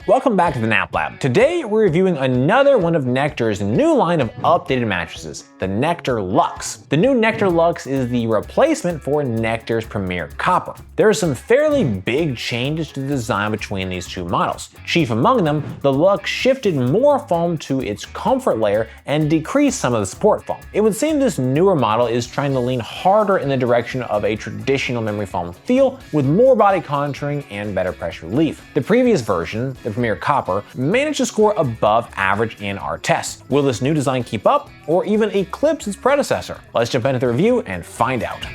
Welcome back to the Nap Lab. Today we're reviewing another one of Nectar's new line of updated mattresses, the Nectar Luxe. The new Nectar Luxe is the replacement for Nectar's Premier Copper. There are some fairly big changes to the design between these two models. Chief among them, the Luxe shifted more foam to its comfort layer and decreased some of the support foam. It would seem this newer model is trying to lean harder in the direction of a traditional memory foam feel with more body contouring and better pressure relief. The previous version, the Premier Copper, managed to score above average in our tests. Will this new design keep up or even eclipse its predecessor? Let's jump into the review and find out.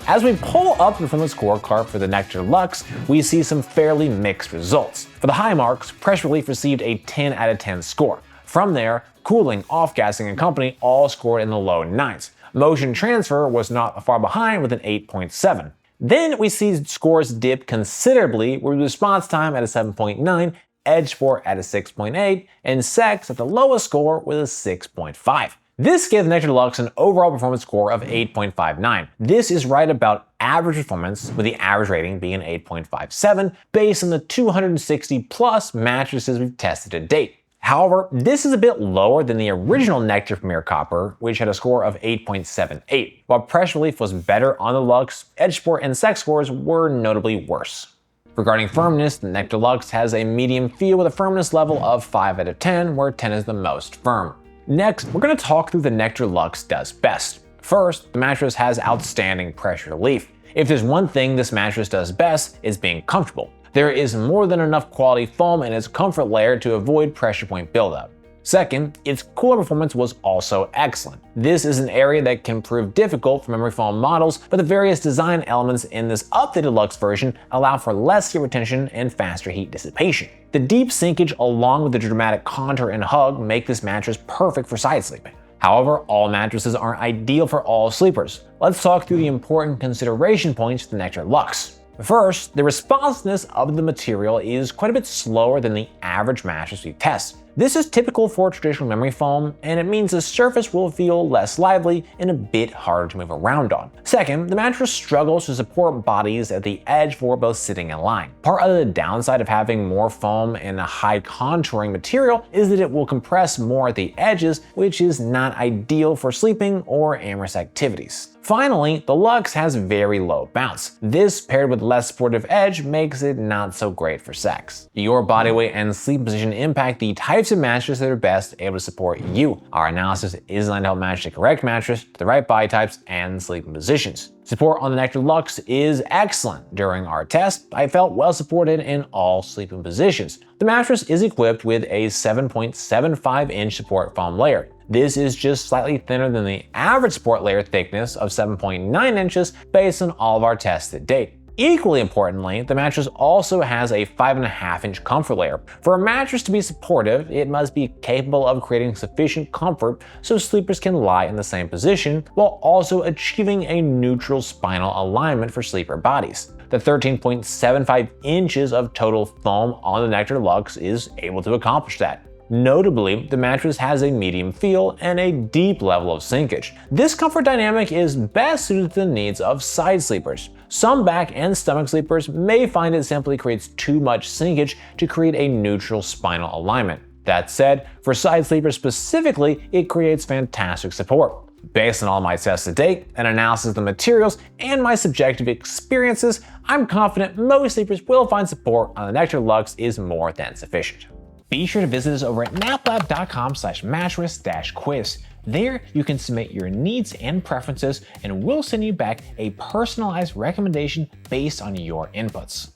As we pull up the performance scorecard for the Nectar Luxe, we see some fairly mixed results. For the high marks, pressure relief received a 10 out of 10 score. From there, cooling, off-gassing, and company all scored in the low 9s. Motion transfer was not far behind with an 8.7. Then we see scores dip considerably with response time at a 7.9, edge support at a 6.8, and sex at the lowest score with a 6.5. This gives Nectar Luxe an overall performance score of 8.59. This is right about average performance, with the average rating being an 8.57 based on the 260 plus mattresses we've tested to date. However, this is a bit lower than the original Nectar Premier Copper, which had a score of 8.78. While pressure relief was better on the Luxe, edge support and sex scores were notably worse. Regarding firmness, the Nectar Luxe has a medium feel with a firmness level of 5 out of 10, where 10 is the most firm. Next, we're going to talk through the Nectar Luxe does best. First, the mattress has outstanding pressure relief. If there's one thing this mattress does best, it's being comfortable. There is more than enough quality foam in its comfort layer to avoid pressure point buildup. Second, its cooler performance was also excellent. This is an area that can prove difficult for memory foam models, but the various design elements in this updated Luxe version allow for less heat retention and faster heat dissipation. The deep sinkage along with the dramatic contour and hug make this mattress perfect for side sleeping. However, all mattresses aren't ideal for all sleepers. Let's talk through the important consideration points for the Nectar Luxe. First, the responsiveness of the material is quite a bit slower than the average mattress we test. This is typical for traditional memory foam, and it means the surface will feel less lively and a bit harder to move around on. Second, the mattress struggles to support bodies at the edge for both sitting and lying. Part of the downside of having more foam and a high contouring material is that it will compress more at the edges, which is not ideal for sleeping or amorous activities. Finally, the Luxe has very low bounce. This, paired with less supportive edge, makes it not so great for sex. Your body weight and sleep position impact the types of mattresses that are best able to support you. Our analysis is designed to help match the correct mattress to the right body types and sleeping positions. Support on the Nectar Luxe is excellent. During our test, I felt well supported in all sleeping positions. The mattress is equipped with a 7.75-inch support foam layer. This is just slightly thinner than the average support layer thickness of 7.9 inches based on all of our tests to date. Equally importantly, the mattress also has a 5.5-inch comfort layer. For a mattress to be supportive, it must be capable of creating sufficient comfort so sleepers can lie in the same position while also achieving a neutral spinal alignment for sleeper bodies. The 13.75 inches of total foam on the Nectar Luxe is able to accomplish that. Notably, the mattress has a medium feel and a deep level of sinkage. This comfort dynamic is best suited to the needs of side sleepers. Some back and stomach sleepers may find it simply creates too much sinkage to create a neutral spinal alignment. That said, for side sleepers specifically, it creates fantastic support. Based on all my tests to date, an analysis of the materials, and my subjective experiences, I'm confident most sleepers will find support on the Nectar Luxe is more than sufficient. Be sure to visit us over at naplab.com/mattress-quiz. There, you can submit your needs and preferences, and we'll send you back a personalized recommendation based on your inputs.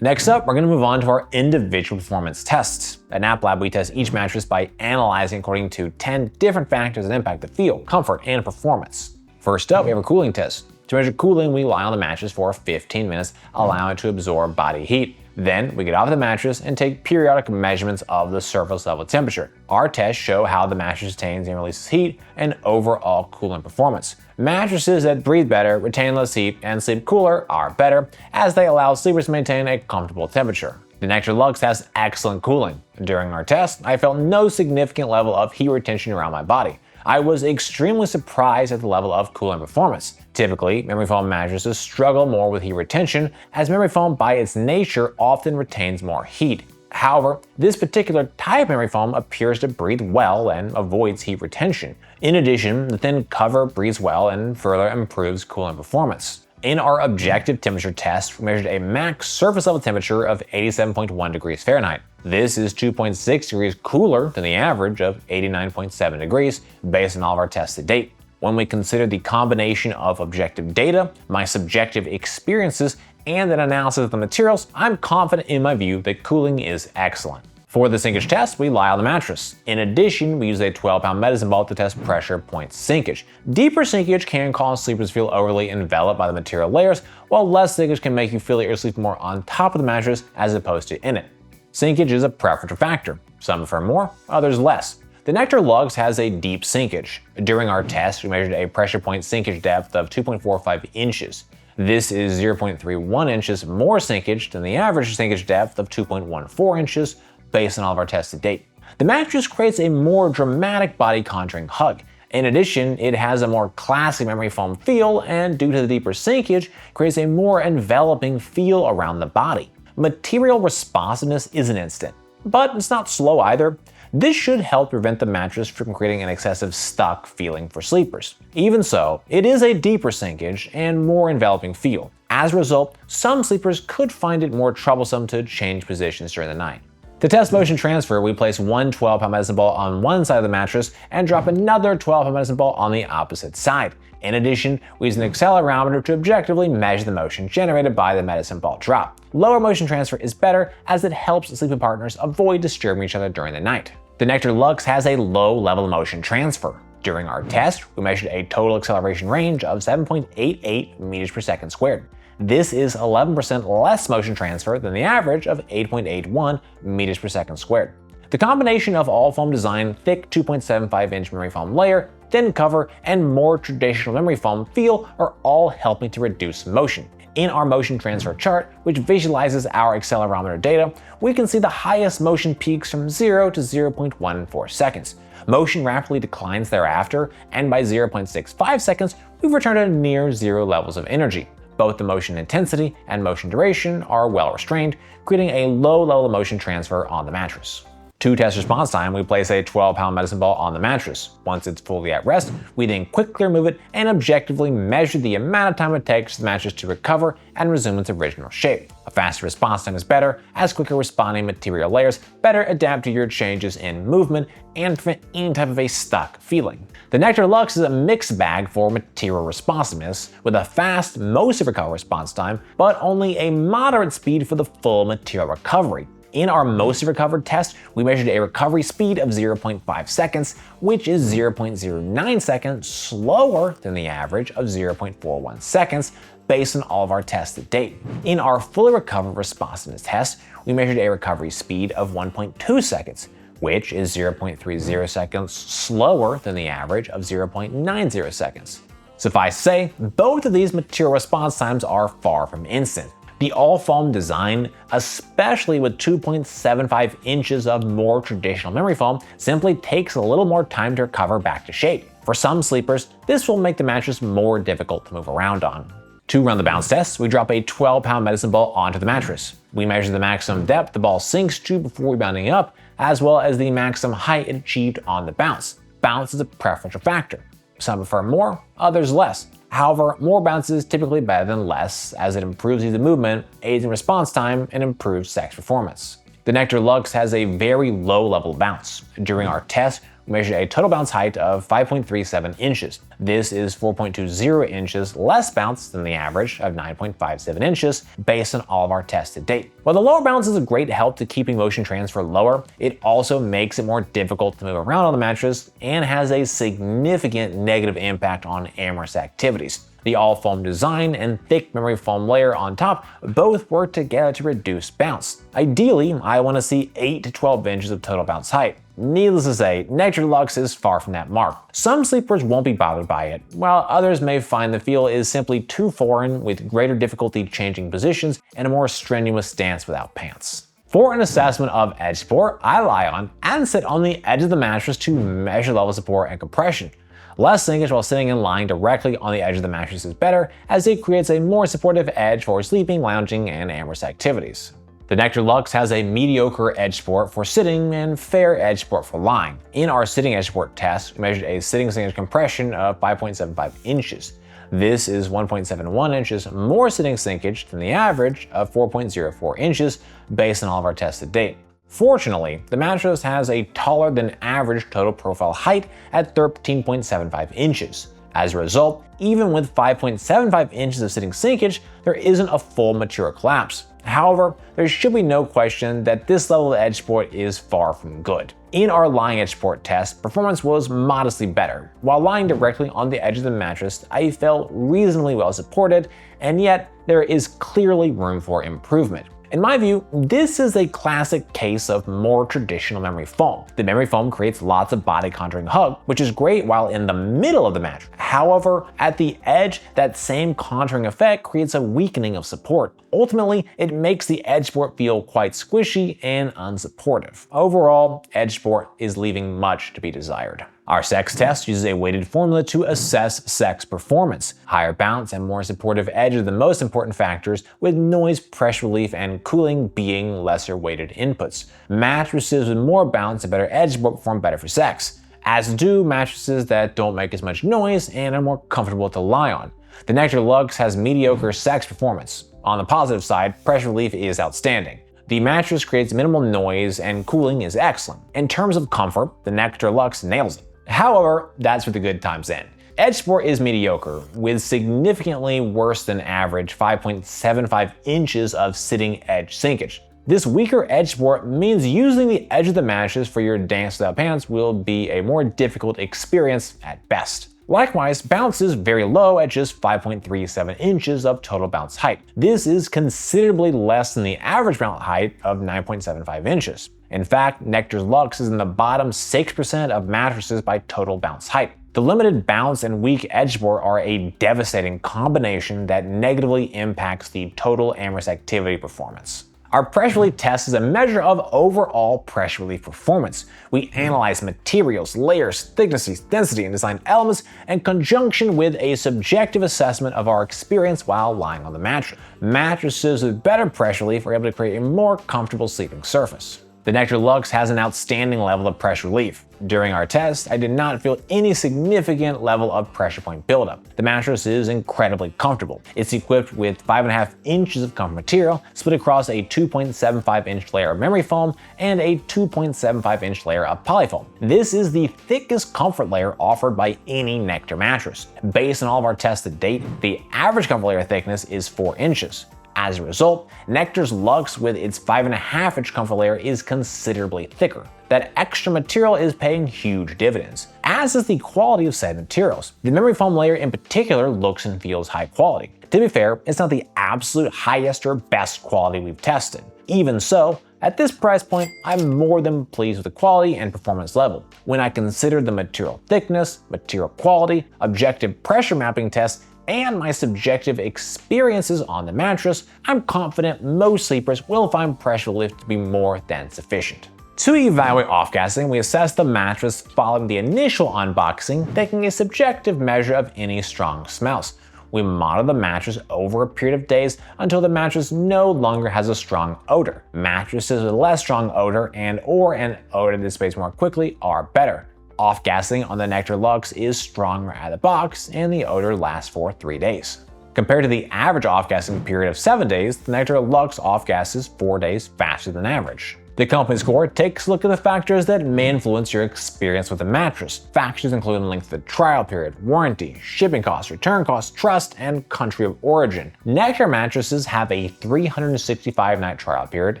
Next up, we're going to move on to our individual performance tests. At NapLab, we test each mattress by analyzing according to 10 different factors that impact the feel, comfort, and performance. First up, we have a cooling test. To measure cooling, we lie on the mattress for 15 minutes, allowing it to absorb body heat. Then we get off the mattress and take periodic measurements of the surface level temperature. Our tests show how the mattress retains and releases heat and overall cooling performance. Mattresses that breathe better, retain less heat, and sleep cooler are better, as they allow sleepers to maintain a comfortable temperature. The Nectar Luxe has excellent cooling. During our test, I felt no significant level of heat retention around my body. I was extremely surprised at the level of cooling performance. Typically, memory foam mattresses struggle more with heat retention, as memory foam by its nature often retains more heat. However, this particular type of memory foam appears to breathe well and avoids heat retention. In addition, the thin cover breathes well and further improves cooling performance. In our objective temperature test, we measured a max surface level temperature of 87.1 degrees Fahrenheit. This is 2.6 degrees cooler than the average of 89.7 degrees based on all of our tests to date. When we consider the combination of objective data, my subjective experiences, and an analysis of the materials, I'm confident in my view that cooling is excellent. For the sinkage test, we lie on the mattress. In addition, we use a 12-pound medicine ball to test pressure point sinkage. Deeper sinkage can cause sleepers to feel overly enveloped by the material layers, while less sinkage can make you feel that you're sleeping more on top of the mattress as opposed to in it. Sinkage is a preferential factor. Some prefer more, others less. The Nectar Luxe has a deep sinkage. During our test, we measured a pressure point sinkage depth of 2.45 inches. This is 0.31 inches more sinkage than the average sinkage depth of 2.14 inches based on all of our tests to date. The mattress creates a more dramatic body contouring hug. In addition, it has a more classy memory foam feel, and due to the deeper sinkage, creates a more enveloping feel around the body. Material responsiveness isn't instant, but it's not slow either. This should help prevent the mattress from creating an excessive stuck feeling for sleepers. Even so, it is a deeper sinkage and more enveloping feel. As a result, some sleepers could find it more troublesome to change positions during the night. To test motion transfer, we place one 12-pound medicine ball on one side of the mattress and drop another 12-pound medicine ball on the opposite side. In addition, we use an accelerometer to objectively measure the motion generated by the medicine ball drop. Lower motion transfer is better as it helps sleeping partners avoid disturbing each other during the night. The Nectar Luxe has a low level of motion transfer. During our test, we measured a total acceleration range of 7.88 meters per second squared. This is 11% less motion transfer than the average of 8.81 meters per second squared. The combination of all foam design, thick 2.75-inch memory foam layer, thin cover, and more traditional memory foam feel are all helping to reduce motion. In our motion transfer chart, which visualizes our accelerometer data, we can see the highest motion peaks from 0 to 0.14 seconds. Motion rapidly declines thereafter, and by 0.65 seconds, we've returned to near zero levels of energy. Both the motion intensity and motion duration are well restrained, creating a low level of motion transfer on the mattress. To test response time, we place a 12-pound medicine ball on the mattress. Once it's fully at rest, we then quickly remove it and objectively measure the amount of time it takes for the mattress to recover and resume its original shape. A faster response time is better, as quicker responding material layers better adapt to your changes in movement and prevent any type of a stuck feeling. The Nectar Luxe is a mixed bag for material responsiveness, with a fast, mostly recovery response time, but only a moderate speed for the full material recovery. In our mostly recovered test, we measured a recovery speed of 0.5 seconds, which is 0.09 seconds slower than the average of 0.41 seconds based on all of our tests to date. In our fully recovered responsiveness test, we measured a recovery speed of 1.2 seconds, which is 0.30 seconds slower than the average of 0.90 seconds. Suffice to say, both of these material response times are far from instant. The all-foam design, especially with 2.75 inches of more traditional memory foam, simply takes a little more time to recover back to shape. For some sleepers, this will make the mattress more difficult to move around on. To run the bounce test, we drop a 12-pound medicine ball onto the mattress. We measure the maximum depth the ball sinks to before rebounding up, as well as the maximum height it achieved on the bounce. Bounce is a preferential factor. Some prefer more, others less. However, more bounce is typically better than less, as it improves ease of movement, aids in response time, and improves sex performance. The Nectar Luxe has a very low level of bounce. During our test, we measured a total bounce height of 5.37 inches. This is 4.20 inches less bounce than the average of 9.57 inches based on all of our tests to date. While the lower bounce is a great help to keeping motion transfer lower, it also makes it more difficult to move around on the mattress and has a significant negative impact on amorous activities. The all-foam design and thick memory foam layer on top both work together to reduce bounce. Ideally, I want to see 8 to 12 inches of total bounce height. Needless to say, Nectar Luxe is far from that mark. Some sleepers won't be bothered by it, while others may find the feel is simply too foreign, with greater difficulty changing positions and a more strenuous stance without pants. For an assessment of edge support, I lie on and sit on the edge of the mattress to measure level of support and compression. Less sinkage while sitting and lying directly on the edge of the mattress is better, as it creates a more supportive edge for sleeping, lounging, and amorous activities. The Nectar Luxe has a mediocre edge support for sitting and fair edge support for lying. In our sitting edge support test, we measured a sitting sinkage compression of 5.75 inches. This is 1.71 inches more sitting sinkage than the average of 4.04 inches based on all of our tests to date. Fortunately, the mattress has a taller than average total profile height at 13.75 inches. As a result, even with 5.75 inches of sitting sinkage, there isn't a full material collapse. However, there should be no question that this level of edge support is far from good. In our lying edge support test, performance was modestly better. While lying directly on the edge of the mattress, I felt reasonably well supported, and yet there is clearly room for improvement. In my view, this is a classic case of more traditional memory foam. The memory foam creates lots of body contouring hug, which is great while in the middle of the mattress. However, at the edge, that same contouring effect creates a weakening of support. Ultimately, it makes the edge support feel quite squishy and unsupportive. Overall, edge support is leaving much to be desired. Our sex test uses a weighted formula to assess sex performance. Higher bounce and more supportive edge are the most important factors, with noise, pressure relief, and cooling being lesser weighted inputs. Mattresses with more bounce and better edge support perform better for sex, as do mattresses that don't make as much noise and are more comfortable to lie on. The Nectar Luxe has mediocre sex performance. On the positive side, pressure relief is outstanding. The mattress creates minimal noise and cooling is excellent. In terms of comfort, the Nectar Luxe nails it. However, that's where the good times end. Edge support is mediocre, with significantly worse than average 5.75 inches of sitting edge sinkage. This weaker edge support means using the edge of the mattress for your dance without pants will be a more difficult experience at best. Likewise, bounce is very low at just 5.37 inches of total bounce height. This is considerably less than the average bounce height of 9.75 inches. In fact, Nectar Luxe is in the bottom 6% of mattresses by total bounce height. The limited bounce and weak edge support are a devastating combination that negatively impacts the total amorous activity performance. Our pressure relief test is a measure of overall pressure relief performance. We analyze materials, layers, thicknesses, density, and design elements in conjunction with a subjective assessment of our experience while lying on the mattress. Mattresses with better pressure relief are able to create a more comfortable sleeping surface. The Nectar Luxe has an outstanding level of pressure relief. During our test, I did not feel any significant level of pressure point buildup. The mattress is incredibly comfortable. It's equipped with 5.5 inches of comfort material, split across a 2.75 inch layer of memory foam and a 2.75 inch layer of polyfoam. This is the thickest comfort layer offered by any Nectar mattress. Based on all of our tests to date, the average comfort layer thickness is 4 inches. As a result, Nectar's Luxe with its 5.5 inch comfort layer is considerably thicker. That extra material is paying huge dividends, as is the quality of said materials. The memory foam layer in particular looks and feels high quality. To be fair, it's not the absolute highest or best quality we've tested. Even so, at this price point, I'm more than pleased with the quality and performance level. When I consider the material thickness, material quality, objective pressure mapping tests, and my subjective experiences on the mattress, I'm confident most sleepers will find pressure relief to be more than sufficient. To evaluate off-gassing, we assess the mattress following the initial unboxing, taking a subjective measure of any strong smells. We monitor the mattress over a period of days until the mattress no longer has a strong odor. Mattresses with less strong odor or an odor that dissipates more quickly are better. Off-gassing on the Nectar Luxe is stronger out of the box, and the odor lasts for 3 days. Compared to the average off-gassing period of 7 days, the Nectar Luxe off-gasses 4 days faster than average. The company score takes a look at the factors that may influence your experience with the mattress. Factors include length of the trial period, warranty, shipping costs, return costs, trust, and country of origin. Nectar mattresses have a 365-night trial period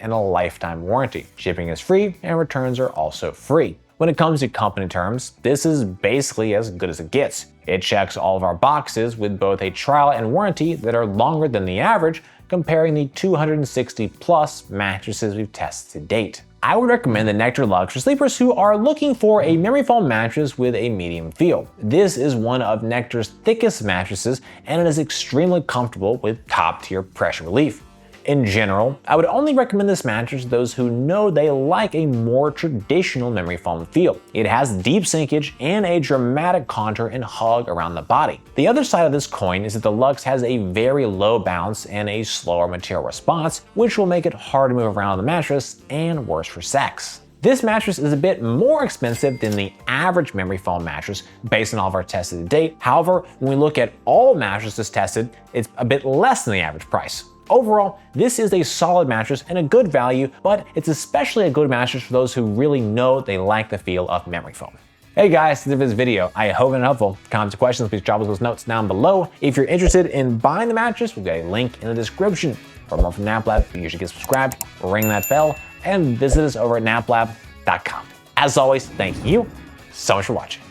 and a lifetime warranty. Shipping is free, and returns are also free. When it comes to company terms, this is basically as good as it gets. It checks all of our boxes with both a trial and warranty that are longer than the average, comparing the 260 plus mattresses we've tested to date. I would recommend the Nectar Luxe for sleepers who are looking for a memory foam mattress with a medium feel. This is one of Nectar's thickest mattresses, and it is extremely comfortable with top-tier pressure relief. In general, I would only recommend this mattress to those who know they like a more traditional memory foam feel. It has deep sinkage and a dramatic contour and hug around the body. The other side of this coin is that the Luxe has a very low bounce and a slower material response, which will make it hard to move around the mattress and worse for sex. This mattress is a bit more expensive than the average memory foam mattress based on all of our tests to date. However, when we look at all mattresses tested, it's a bit less than the average price. Overall, this is a solid mattress and a good value, but it's especially a good mattress for those who really know they like the feel of memory foam. Hey guys, that's it for this video. I hope it was helpful. Comments or questions, please drop those notes down below. If you're interested in buying the mattress, we've got a link in the description. For more from NapLab, you should get subscribed, ring that bell, and visit us over at naplab.com. As always, thank you so much for watching.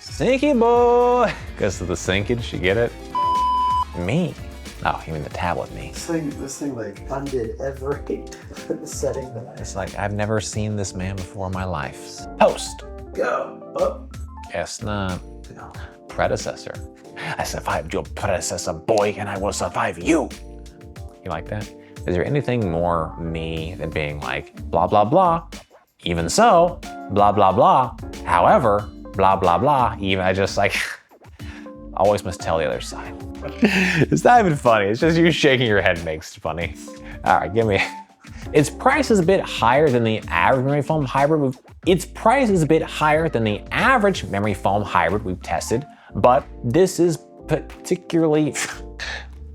Sinky boy! Because of the sinkage, you get it? Me. Oh, you mean the tablet me. This thing like undid every setting that I... It's like, I've never seen this man before in my life. Post. Go. Up. Yes, not. No. Predecessor. I survived your predecessor, boy, and I will survive you. You like that? Is there anything more me than being like, blah, blah, blah, even so, blah, blah, blah, however, blah, blah, blah, even I just like, always must tell the other side. It's not even funny, it's just you shaking your head makes it funny. All right, give me, its price is a bit higher than the average memory foam hybrid. Its price is a bit higher than the average memory foam hybrid we've tested, but this is particularly,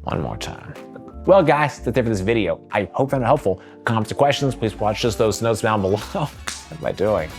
one more time. Well guys, that's it for this video. I hope you found it helpful. Comments or questions, please watch just those notes down below. What am I doing?